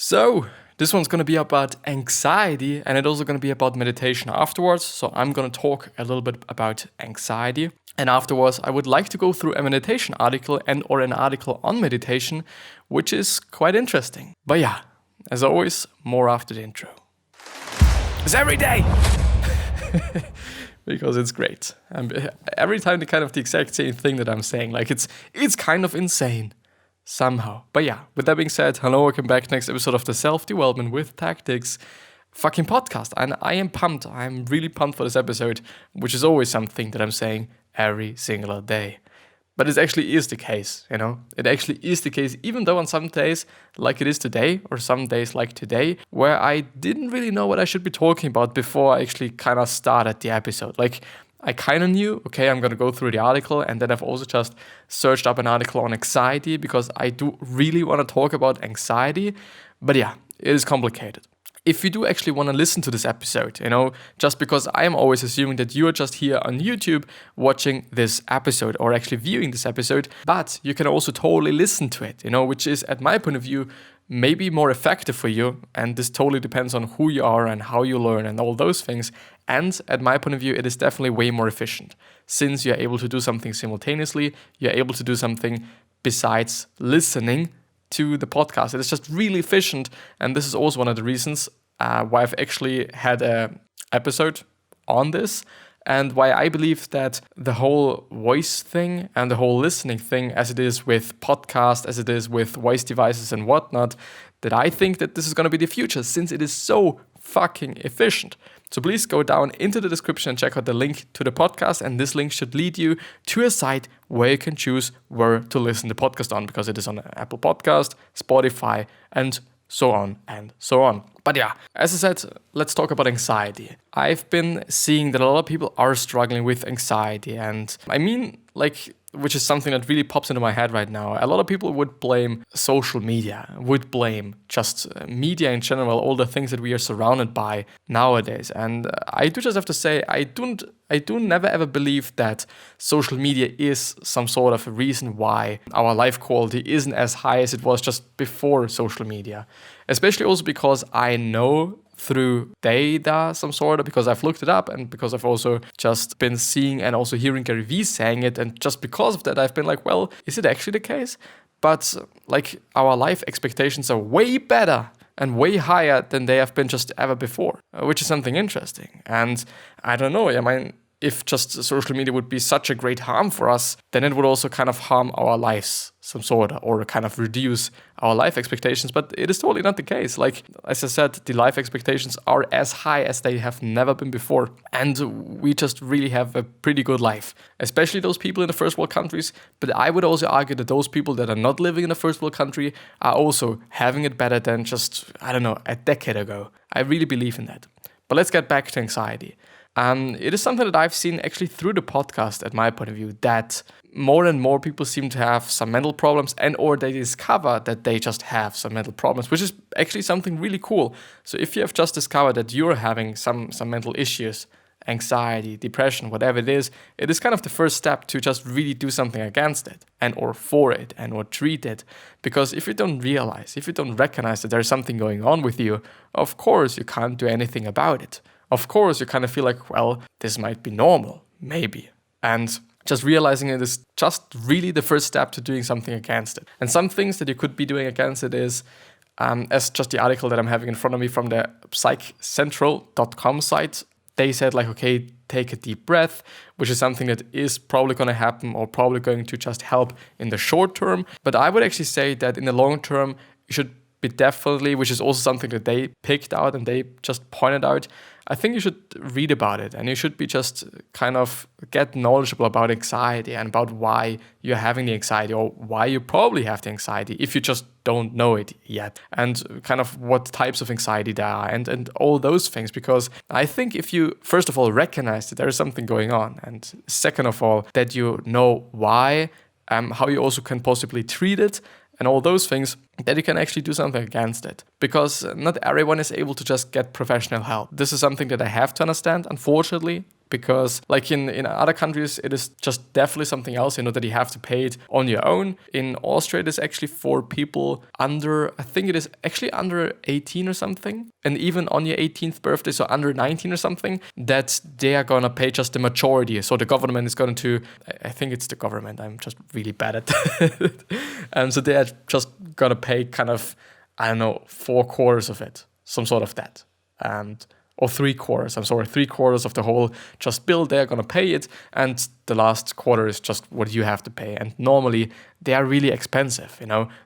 So, this one's going to be about anxiety, and it's also going to be about meditation afterwards. So I'm going to talk a little bit about anxiety. And afterwards, I would like to go through a meditation article or an article on meditation, which is quite interesting. But yeah, as always, more after the intro. It's every day! Because it's great. And every time the exact same thing that I'm saying, like it's kind of insane. Somehow. But yeah, with that being said, hello, welcome back. Next episode of the Self-Development with Tactics fucking podcast. And I am pumped. I'm really pumped for this episode, which is always something that I'm saying every single day. But it actually is the case, you know? It actually is the case, even though on some days like it is today, or some days like today, where I didn't really know what I should be talking about before I actually kind of started the episode. Like, I kind of knew, okay, I'm going to go through the article, and then I've also just searched up an article on anxiety because I do really want to talk about anxiety. But yeah, it is complicated. If you do actually want to listen to this episode, you know, just because I am always assuming that you are just here on YouTube watching this episode or actually viewing this episode, but you can also totally listen to it, you know, which is, at my point of view, maybe more effective for you. And this totally depends on who you are and how you learn and all those things. And at my point of view, it is definitely way more efficient. Since you're able to do something simultaneously, you're able to do something besides listening to the podcast. It is just really efficient. And this is also one of the reasons why I've actually had an episode on this, and why I believe that the whole voice thing and the whole listening thing, as it is with podcasts, as it is with voice devices and whatnot, that I think that this is going to be the future since it is so fucking efficient. So please go down into the description and check out the link to the podcast, and this link should lead you to a site where you can choose where to listen to the podcast on, because it is on Apple Podcast, Spotify, and so on and so on. But yeah, as I said, let's talk about anxiety. I've been seeing that a lot of people are struggling with anxiety, and I mean, like, which is something that really pops into my head right now. A lot of people would blame social media, would blame just media in general, all the things that we are surrounded by nowadays. And I do just have to say, I do never ever believe that social media is some sort of a reason why our life quality isn't as high as it was just before social media. Especially also because I know through data some sort of, because I've looked it up and because I've also just been seeing and also hearing Gary Vee saying it, and just because of that I've been like, well, is it actually the case? But like, our life expectations are way better and way higher than they have been just ever before, which is something interesting. And I don't know, I mean, if just social media would be such a great harm for us, then it would also kind of harm our lives some sort of, or kind of reduce our life expectations. But it is totally not the case. Like, as I said, the life expectations are as high as they have never been before. And we just really have a pretty good life, especially those people in the first world countries. But I would also argue that those people that are not living in a first world country are also having it better than just, I don't know, a decade ago. I really believe in that. But let's get back to anxiety. It is something that I've seen actually through the podcast, at my point of view, that more and more people seem to have some mental problems, and or they discover that they just have some mental problems, which is actually something really cool. So if you have just discovered that you're having some mental issues, anxiety, depression, whatever it is kind of the first step to just really do something against it and or for it and or treat it. Because if you don't realize, if you don't recognize that there's something going on with you, of course you can't do anything about it. Of course, you kind of feel like, well, this might be normal, maybe. And just realizing it is just really the first step to doing something against it. And some things that you could be doing against it is, as just the article that I'm having in front of me from the psychcentral.com site, they said like, okay, take a deep breath, which is something that is probably going to happen or probably going to just help in the short term. But I would actually say that in the long term, you should be definitely, which is also something that they picked out and they just pointed out, I think you should read about it, and you should be just kind of get knowledgeable about anxiety and about why you're having the anxiety, or why you probably have the anxiety if you just don't know it yet, and kind of what types of anxiety there are and all those things. Because I think if you first of all recognize that there is something going on, and second of all that you know why, how you also can possibly treat it, and all those things, that you can actually do something against it. Because not everyone is able to just get professional help. This is something that I have to understand, unfortunately, because like in other countries, it is just definitely something else, that you have to pay it on your own. In Austria, it is actually for people under, I think it is actually under 18 or something. And even on your 18th birthday, so under 19 or something, that they are going to pay just the majority. So the government is going to, I think it's the government, I'm just really bad at that. So they are just going to pay kind of, I don't know, 4/4 of it, some sort of that. Or 3/4 of the whole just bill, they're going to pay it. And the last quarter is just what you have to pay. And normally they are really expensive,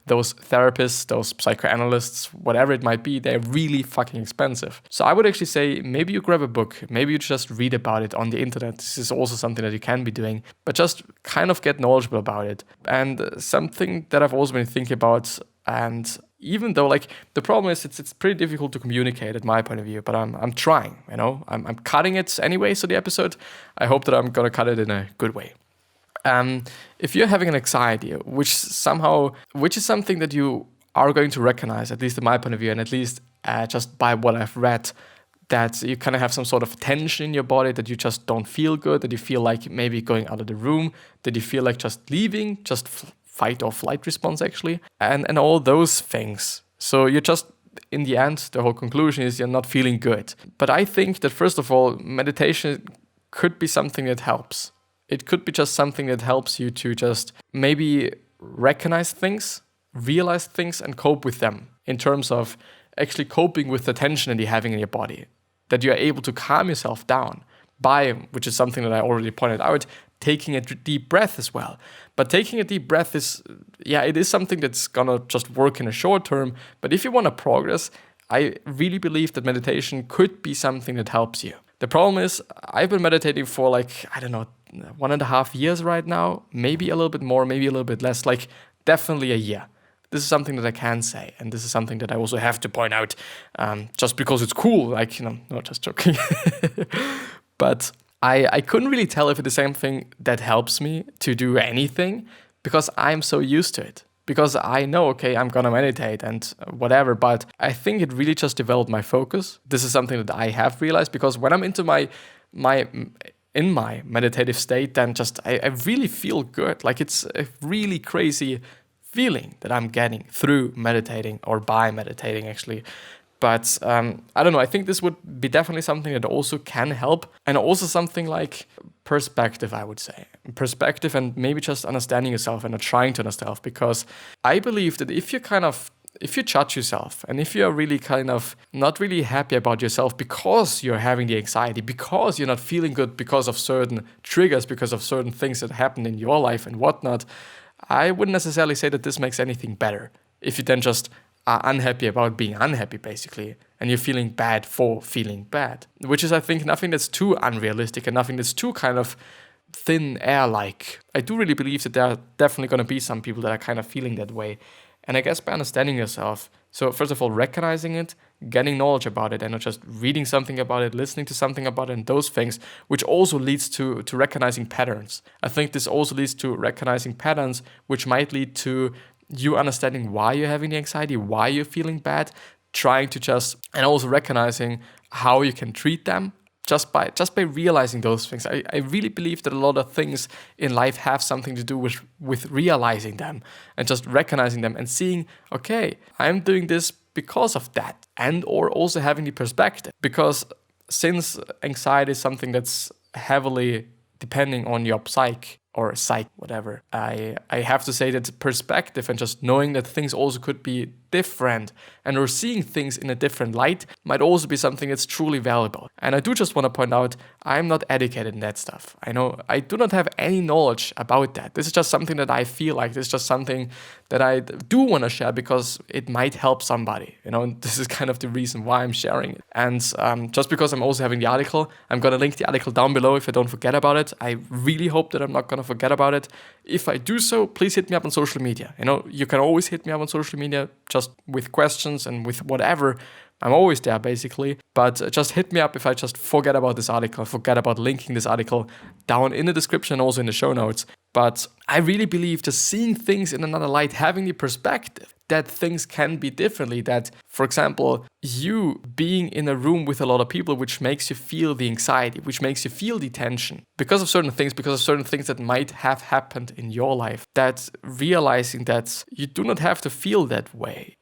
those therapists, those psychoanalysts, whatever it might be, they're really fucking expensive. So I would actually say maybe you grab a book, maybe you just read about it on the internet. This is also something that you can be doing, but just kind of get knowledgeable about it. And something that I've also been thinking about, and even though like the problem is it's pretty difficult to communicate at my point of view, but I'm trying, I'm cutting it anyway. So the episode, I hope that I'm gonna cut it in a good way. If you're having an anxiety, which is something that you are going to recognize, at least in my point of view, and at least just by what I've read, that you kind of have some sort of tension in your body, that you just don't feel good, that you feel like maybe going out of the room, that you feel like just leaving, just fight or flight response actually, and all those things. So you're just, in the end, the whole conclusion is you're not feeling good. But I think that first of all, meditation could be something that helps. It could be just something that helps you to just maybe recognize things, realize things, and cope with them in terms of actually coping with the tension that you're having in your body. That you're able to calm yourself down by, which is something that I already pointed out, taking a deep breath as well. But taking a deep breath is, it is something that's gonna just work in a short term. But if you want to progress, I really believe that meditation could be something that helps you. The problem is, I've been meditating for 1.5 years right now, maybe a little bit more, maybe a little bit less, like definitely a year. This is something that I can say, and this is something that I also have to point out, just because it's cool, no, just joking. But I couldn't really tell if it's the same thing that helps me to do anything, because I'm so used to it. Because I know, okay, I'm gonna meditate and whatever, but I think it really just developed my focus. This is something that I have realized, because when I'm into my meditative state, then just I really feel good. Like it's a really crazy feeling that I'm getting through meditating, or by meditating actually. But I don't know, I think this would be definitely something that also can help. And also something like perspective, I would say. Perspective, and maybe just understanding yourself and not trying to understand yourself. Because I believe that if you judge yourself, and if you're really kind of not really happy about yourself because you're having the anxiety, because you're not feeling good because of certain triggers, because of certain things that happen in your life and whatnot, I wouldn't necessarily say that this makes anything better. If you then just are unhappy about being unhappy, basically, and you're feeling bad for feeling bad, which is, I think, nothing that's too unrealistic and nothing that's too kind of thin air-like. I do really believe that there are definitely going to be some people that are kind of feeling that way. And I guess by understanding yourself, so first of all, recognizing it, getting knowledge about it, and not just reading something about it, listening to something about it, and those things, which also leads to recognizing patterns. I think this also leads to recognizing patterns, which might lead to you understanding why you're having the anxiety, why you're feeling bad, and also recognizing how you can treat them just by realizing those things. I really believe that a lot of things in life have something to do with realizing them and just recognizing them and seeing, okay, I'm doing this because of that, and or also having the perspective. Because since anxiety is something that's heavily depending on your psyche, whatever, I have to say that perspective and just knowing that things also could be different and or seeing things in a different light might also be something that's truly valuable. And I do just want to point out, I'm not educated in that stuff. I know I do not have any knowledge about that. This is just something that I feel like. This is just something that I do want to share because it might help somebody. And this is kind of the reason why I'm sharing it. And just because I'm also having the article, I'm going to link the article down below if I don't forget about it. I really hope that I'm not going to forget about it. If I do so, please hit me up on social media. You can always hit me up on social media just with questions and with whatever. I'm always there basically, but just hit me up if I just forget about this article, forget about linking this article down in the description, also in the show notes. But I really believe just seeing things in another light, having the perspective, that things can be differently. That, for example, you being in a room with a lot of people, which makes you feel the anxiety, which makes you feel the tension because of certain things that might have happened in your life, that realizing that you do not have to feel that way.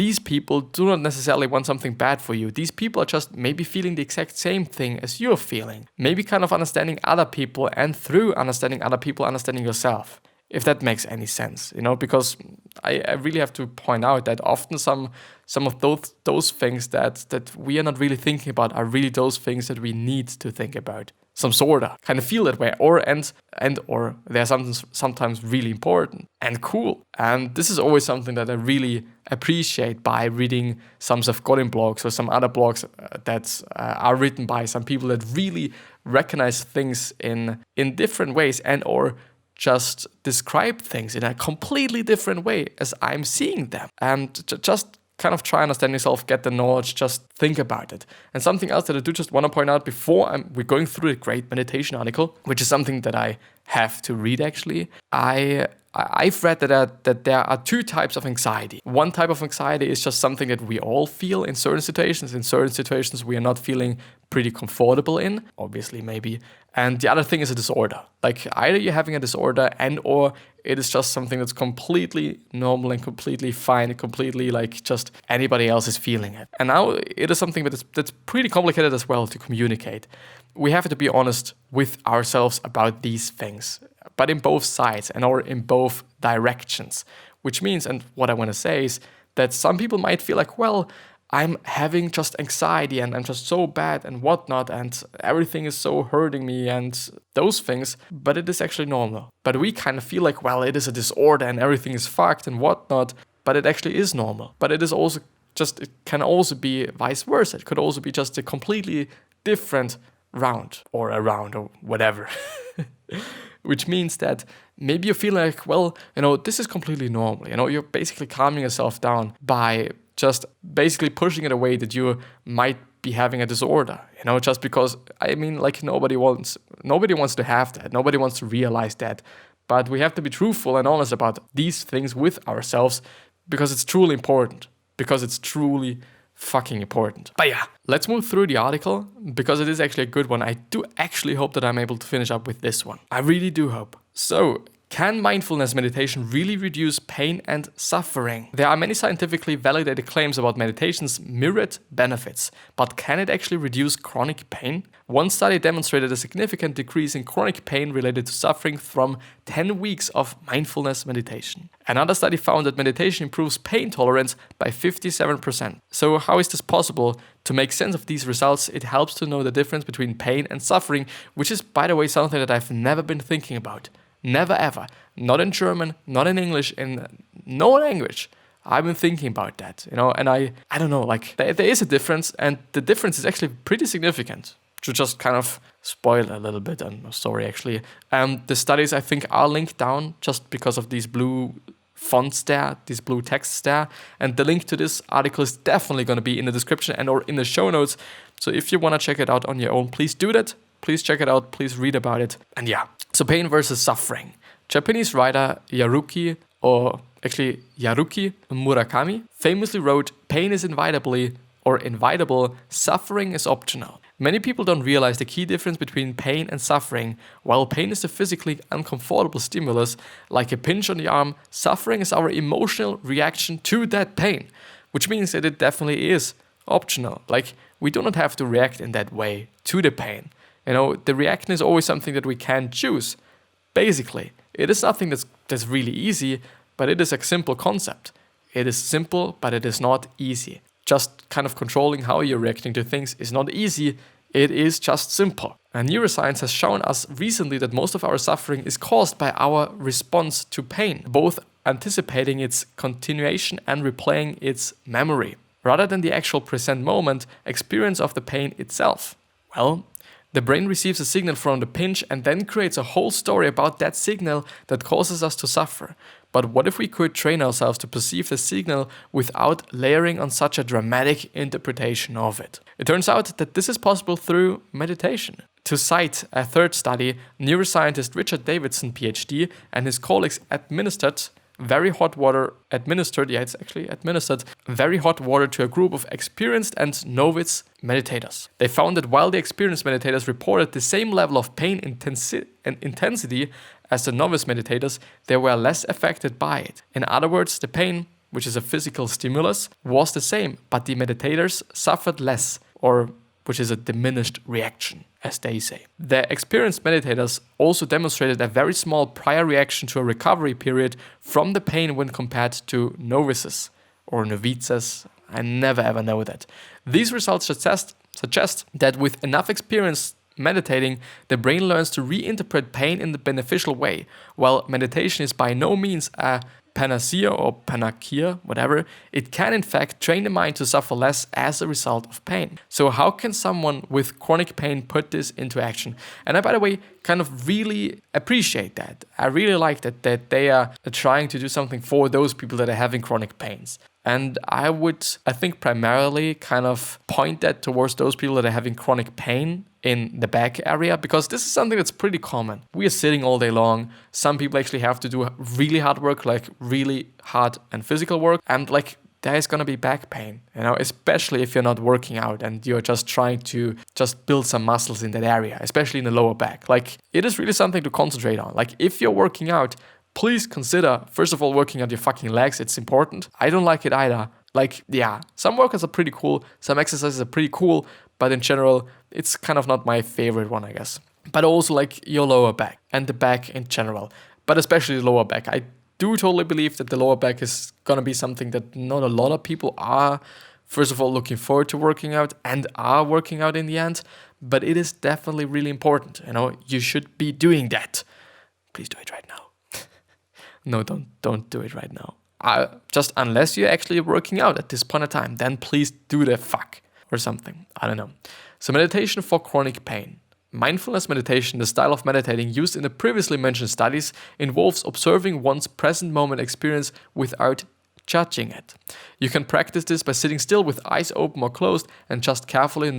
These people do not necessarily want something bad for you. These people are just maybe feeling the exact same thing as you're feeling. Maybe kind of understanding other people, and through understanding other people, understanding yourself. If that makes any sense, because I really have to point out that often some of those things that we are not really thinking about are really those things that we need to think about. Some sorta kind of feel that way, or they're sometimes really important and cool. And this is always something that I really appreciate by reading some Seth Godin blogs or some other blogs that are written by some people that really recognize things in different ways, and or just describe things in a completely different way as I'm seeing them. And just kind of try understand yourself, get the knowledge, just think about it. And something else that I do just want to point out before we're going through the Great Meditation article, which is something that I have to read actually. I've read that there are two types of anxiety. One type of anxiety is just something that we all feel in certain situations. In certain situations we are not feeling pretty comfortable in, obviously maybe. And the other thing is a disorder. Like either you're having a disorder and or it is just something that's completely normal and completely fine, and completely like just anybody else is feeling it. And now it is something that's pretty complicated as well to communicate. We have to be honest with ourselves about these things, but in both sides and or in both directions. Which means, and what I want to say is that some people might feel like, well, I'm having just anxiety and I'm just so bad and whatnot and everything is so hurting me and those things, but it is actually normal. But we kind of feel like, well, it is a disorder and everything is fucked and whatnot, but it actually is normal. But it is also it can also be vice versa. It could also be just a completely different round or whatever. Which means that maybe you feel like, well, this is completely normal. You're basically calming yourself down by just basically pushing it away that you might be having a disorder, just because, like nobody wants to have that. Nobody wants to realize that. But we have to be truthful and honest about these things with ourselves because it's truly important. Because it's truly fucking important. But yeah, let's move through the article because it is actually a good one. I do actually hope that I'm able to finish up with this one. I really do hope. So, can mindfulness meditation really reduce pain and suffering? There are many scientifically validated claims about meditation's myriad benefits, but can it actually reduce chronic pain? One study demonstrated a significant decrease in chronic pain related to suffering from 10 weeks of mindfulness meditation. Another study found that meditation improves pain tolerance by 57%. So how is this possible? To make sense of these results, it helps to know the difference between pain and suffering, which is, by the way, something that I've never been thinking about. Never ever. Not in German, not in English, in no language. I've been thinking about that, and I don't know, like there is a difference, and the difference is actually pretty significant. To just kind of spoil a little bit, I'm sorry actually. The studies I think are linked down just because of these blue fonts there, these blue texts there, and the link to this article is definitely going to be in the description and or in the show notes. So if you want to check it out on your own, please do that. Please check it out, please read about it. And yeah, so pain versus suffering. Japanese writer Haruki Murakami famously wrote, "Pain is inevitable, suffering is optional." Many people don't realize the key difference between pain and suffering. While pain is a physically uncomfortable stimulus, like a pinch on the arm, suffering is our emotional reaction to that pain, which means that it definitely is optional. Like, we do not have to react in that way to the pain. The reaction is always something that we can choose. Basically, it is nothing that's really easy, but it is a simple concept. It is simple, but it is not easy. Just kind of controlling how you're reacting to things is not easy. It is just simple. And neuroscience has shown us recently that most of our suffering is caused by our response to pain, both anticipating its continuation and replaying its memory, rather than the actual present moment experience of the pain itself. Well, the brain receives a signal from the pinch and then creates a whole story about that signal that causes us to suffer. But what if we could train ourselves to perceive the signal without layering on such a dramatic interpretation of it? It turns out that this is possible through meditation. To cite a third study, neuroscientist Richard Davidson, PhD, and his colleagues administered very hot water it's actually administered very hot water to a group of experienced and novice meditators. They found that while the experienced meditators reported the same level of pain intensity as the novice meditators, they were less affected by it. In other words, the pain, which is a physical stimulus, was the same, but the meditators suffered less, or which is a diminished reaction, as they say. The experienced meditators also demonstrated a very small prior reaction to a recovery period from the pain when compared to novices, or novices. I never ever know that. These results suggest that with enough experience meditating, the brain learns to reinterpret pain in the beneficial way. While meditation is by no means a panacea or panacea, whatever, it can in fact train the mind to suffer less as a result of pain. So how can someone with chronic pain put this into action? And I, by the way, kind of really appreciate that. I really like that they are trying to do something for those people that are having chronic pains. And I think primarily kind of point that towards those people that are having chronic pain in the back area, because this is something that's pretty common. We are sitting all day long. Some people actually have to do really hard work, like really hard and physical work. And like there is going to be back pain, especially if you're not working out and you're just trying to just build some muscles in that area, especially in the lower back. Like it is really something to concentrate on. Like if you're working out, please consider, first of all, working on your fucking legs. It's important. I don't like it either. Like, yeah, some workouts are pretty cool. Some exercises are pretty cool. But in general, it's kind of not my favorite one, I guess. But also like your lower back and the back in general. But especially the lower back. I do totally believe that the lower back is going to be something that not a lot of people are, first of all, looking forward to working out and are working out in the end. But it is definitely really important. You should be doing that. Please do it right now. No, don't do it right now. Just unless you're actually working out at this point in time, then please do the fuck or something. I don't know. So meditation for chronic pain. Mindfulness meditation, the style of meditating used in the previously mentioned studies, involves observing one's present moment experience without judging it. You can practice this by sitting still with eyes open or closed and just carefully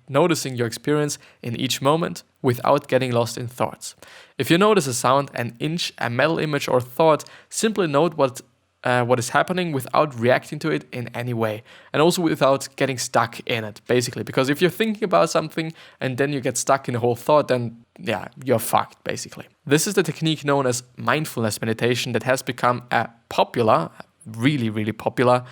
noticing your experience in each moment without getting lost in thoughts. If you notice a sound, an inch, a metal image or thought, simply note what is happening without reacting to it in any way, and also without getting stuck in it, basically. Because if you're thinking about something and then you get stuck in a whole thought, then yeah, you're fucked, basically. This is the technique known as mindfulness meditation that has become really, really popular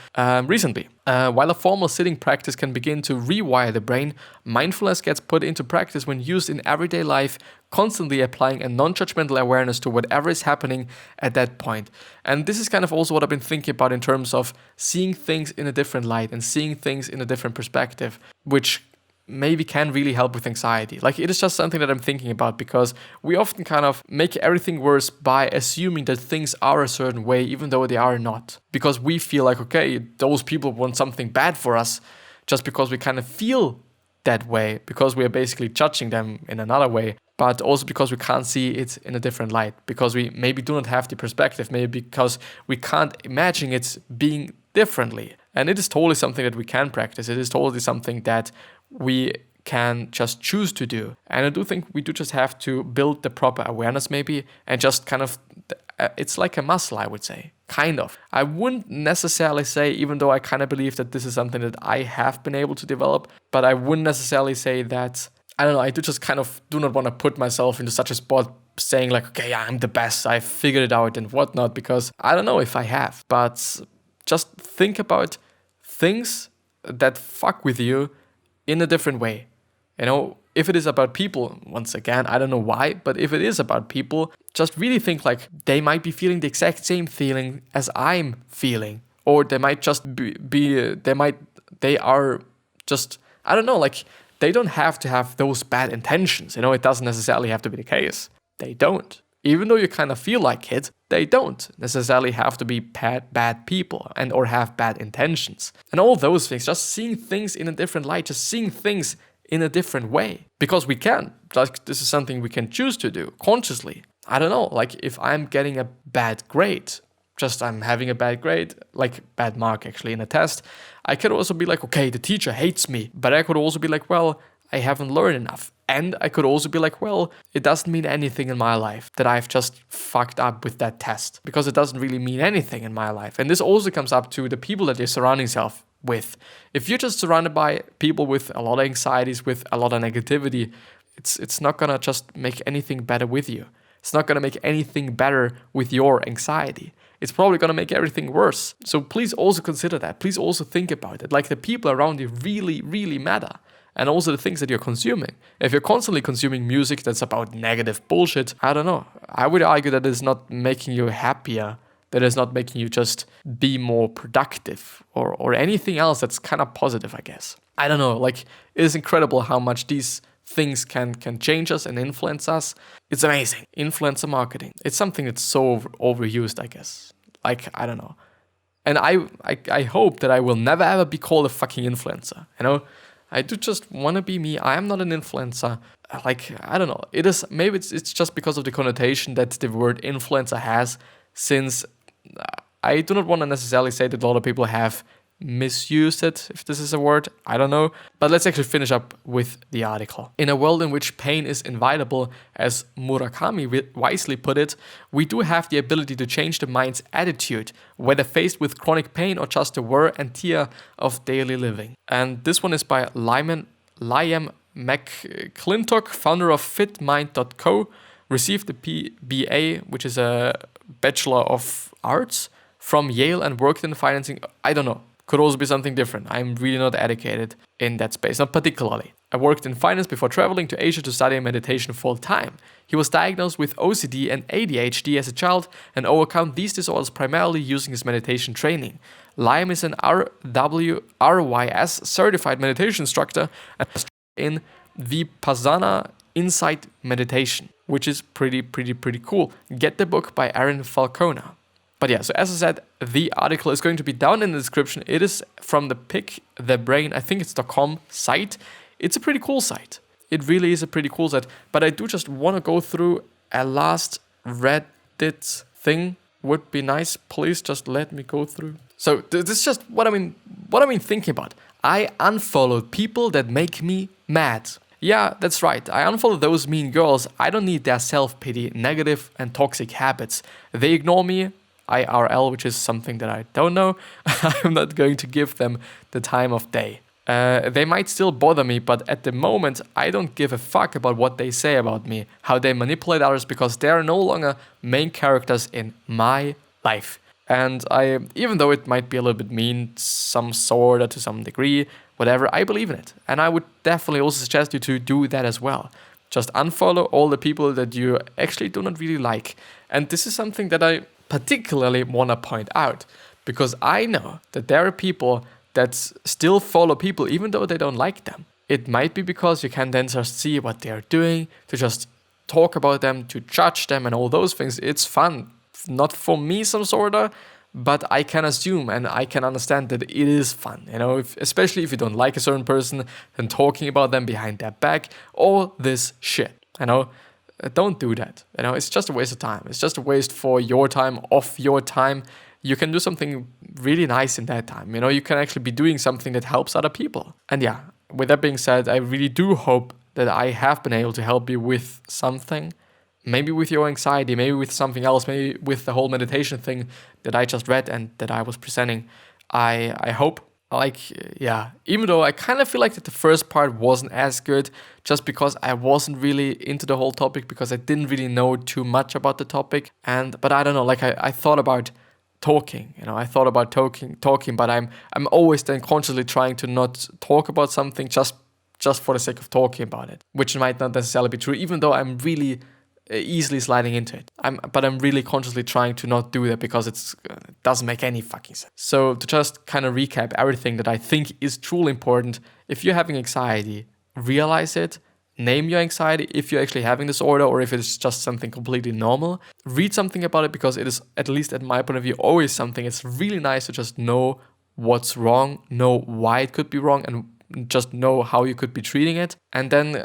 recently. While a formal sitting practice can begin to rewire the brain, mindfulness gets put into practice when used in everyday life, constantly applying a non-judgmental awareness to whatever is happening at that point. And this is kind of also what I've been thinking about in terms of seeing things in a different light and seeing things in a different perspective, which maybe can really help with anxiety. Like it is just something that I'm thinking about, because we often kind of make everything worse by assuming that things are a certain way even though they are not. Because we feel like, okay, those people want something bad for us just because we kind of feel that way, because we are basically judging them in another way, but also because we can't see it in a different light, because we maybe do not have the perspective, maybe because we can't imagine it being differently. And it is totally something that we can practice. It is totally something that we can just choose to do. And I do think we do just have to build the proper awareness maybe, and just kind of, it's like a muscle, I would say, kind of. I wouldn't necessarily say, even though I kind of believe that this is something that I have been able to develop, but I wouldn't necessarily say that, I don't know, I do just kind of do not want to put myself into such a spot saying like, okay, I'm the best, I figured it out and whatnot, because I don't know if I have. But just think about things that fuck with you in a different way. If it is about people, once again, I don't know why, but if it is about people, just really think like they might be feeling the exact same feeling as I'm feeling. Or they might just they are just, I don't know, like they don't have to have those bad intentions. It doesn't necessarily have to be the case. They don't. Even though you kind of feel like it, they don't necessarily have to be bad people and or have bad intentions. And all those things, just seeing things in a different light, just seeing things in a different way. Because we can. Like, this is something we can choose to do consciously. I don't know, like if I'm getting a bad grade, I'm having a bad grade, like bad mark actually in a test, I could also be like, okay, the teacher hates me. But I could also be like, well, I haven't learned enough. And I could also be like, well, it doesn't mean anything in my life that I've just fucked up with that test, because it doesn't really mean anything in my life. And this also comes up to the people that you're surrounding yourself with. If you're just surrounded by people with a lot of anxieties, with a lot of negativity, it's not gonna just make anything better with you. It's not gonna make anything better with your anxiety. It's probably gonna make everything worse. So please also consider that. Please also think about it. Like, the people around you really, really matter. And also the things that you're consuming. If you're constantly consuming music that's about negative bullshit, I don't know. I would argue that it's not making you happier, that it's not making you just be more productive or anything else that's kind of positive, I guess. I don't know, like, it is incredible how much these things can change us and influence us. It's amazing. Influencer marketing. It's something that's so overused, I guess. Like, I don't know. And I hope that I will never ever be called a fucking influencer, you know? I do just want to be me. I am not an influencer. Like, I don't know. Maybe it's just because of the connotation that the word influencer has, since I do not want to necessarily say that a lot of people have misused it, if this is a word. I don't know. But let's actually finish up with the article. In a world in which pain is inevitable, as Murakami wisely put it, we do have the ability to change the mind's attitude, whether faced with chronic pain or just the wear and tear of daily living. And this one is by Liam McClintock, founder of fitmind.co, received the BA, which is a Bachelor of Arts, from Yale, and worked in financing. I don't know. Could also be something different. I'm really not educated in that space, not particularly. I worked in finance before traveling to Asia to study meditation full time. He was diagnosed with OCD and ADHD as a child and overcome these disorders primarily using his meditation training. Liam is an RWRYS certified meditation instructor and in Vipassana Insight Meditation, which is pretty cool. Get the book by Aaron Falcona. But yeah, so as I said, the article is going to be down in the description. It is from the Pick the Brain, I think it's .com site. It's a pretty cool site. It really is a pretty cool site. But I do just want to go through a last Reddit thing. Would be nice. Please just let me go through. So this is just what I've been thinking about. I unfollowed people that make me mad. Yeah, that's right. I unfollow those mean girls. I don't need their self-pity, negative and toxic habits. They ignore me. IRL, which is something that I don't know. I'm not going to give them the time of day. They might still bother me, but at the moment, I don't give a fuck about what they say about me, how they manipulate others, because they are no longer main characters in my life. And even though it might be a little bit mean, some sort or to some degree, whatever, I believe in it. And I would definitely also suggest you to do that as well. Just unfollow all the people that you actually do not really like. And this is something that I particularly want to point out, because I know that there are people that still follow people even though they don't like them. It might be because you can then just see what they're doing, to just talk about them, to judge them and all those things. It's fun. Not for me some sort of, but I can assume and I can understand that it is fun, you know, especially if you don't like a certain person, then talking about them behind their back, all this shit, you know. Don't do that. You know, it's just a waste of time. It's just a waste for your time, of your time. You can do something really nice in that time. You know, you can actually be doing something that helps other people. And yeah, with that being said, I really do hope that I have been able to help you with something. Maybe with your anxiety, maybe with something else, maybe with the whole meditation thing that I just read and that I was presenting. I hope. Even though I kind of feel like that the first part wasn't as good, just because I wasn't really into the whole topic, because I didn't really know too much about the topic. But I don't know, like I thought about talking, you know, but I'm always then consciously trying to not talk about something just for the sake of talking about it, which might not necessarily be true, even though I'm really easily sliding into it. But I'm really consciously trying to not do that, because it doesn't make any fucking sense. So to just kind of recap everything that I think is truly important, if you're having anxiety, realize it, name your anxiety if you're actually having disorder or if it's just something completely normal. Read something about it, because it is, at least at my point of view, always something. It's really nice to just know what's wrong, know why it could be wrong, and just know how you could be treating it. And then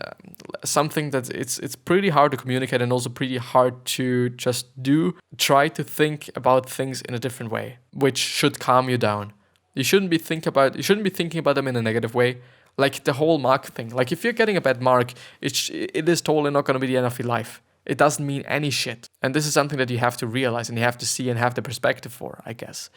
something that it's pretty hard to communicate and also pretty hard to just do. Try to think about things in a different way, which should calm you down. You shouldn't be thinking about them in a negative way. Like the whole mark thing. Like if you're getting a bad mark, it is totally not going to be the end of your life. It doesn't mean any shit. And this is something that you have to realize and you have to see and have the perspective for, I guess.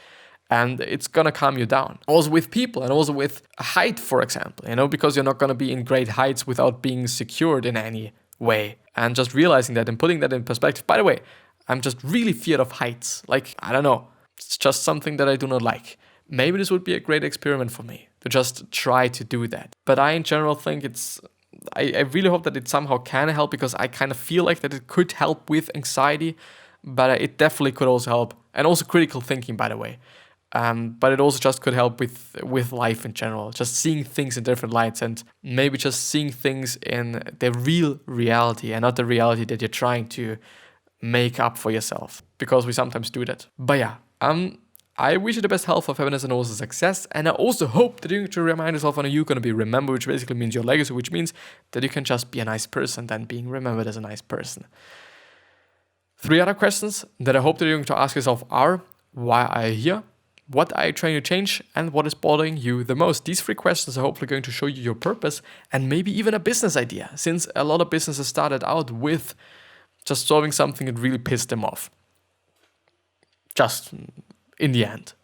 And it's going to calm you down. Also with people and also with height, for example, because you're not going to be in great heights without being secured in any way. And just realizing that and putting that in perspective. By the way, I'm just really feared of heights. Like, I don't know. It's just something that I do not like. Maybe this would be a great experiment for me to just try to do that. But I, in general, think I really hope that it somehow can help, because I kind of feel like that it could help with anxiety, but it definitely could also help. And also critical thinking, by the way. But it also just could help with life in general, just seeing things in different lights and maybe just seeing things in the real reality and not the reality that you're trying to make up for yourself, because we sometimes do that. But yeah, I wish you the best health of happiness and also success, and I also hope that you're going to remind yourself when you're going to be remembered, which basically means your legacy, which means that you can just be a nice person than being remembered as a nice person. 3 other questions that I hope that you're going to ask yourself are: why are you here? What are you trying to change? And what is bothering you the most? These 3 questions are hopefully going to show you your purpose and maybe even a business idea, since a lot of businesses started out with just solving something that really pissed them off. Just in the end.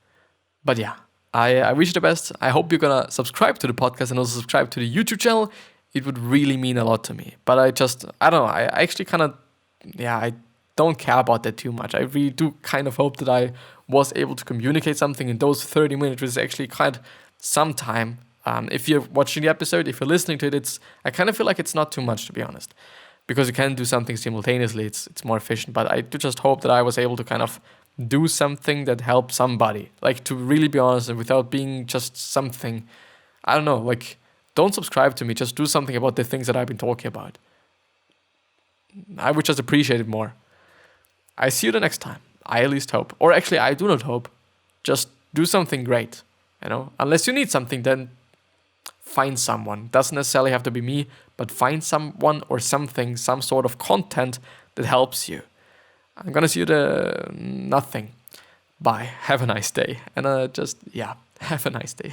But yeah, I wish you the best. I hope you're going to subscribe to the podcast and also subscribe to the YouTube channel. It would really mean a lot to me. But I don't know. I actually I don't care about that too much. I really do kind of hope that I was able to communicate something in those 30 minutes, which is actually quite some time. If you're watching the episode, if you're listening to it, I kind of feel like it's not too much, to be honest, because you can do something simultaneously. It's more efficient. But I do just hope that I was able to kind of do something that helped somebody. Like, to really be honest, and without being just something, I don't know, like, don't subscribe to me. Just do something about the things that I've been talking about. I would just appreciate it more. I see you the next time. I at least hope. Or actually, I do not hope. Just do something great. Unless you need something, then find someone. Doesn't necessarily have to be me, but find someone or something, some sort of content that helps you. I'm gonna see you nothing. Bye. Have a nice day. And have a nice day.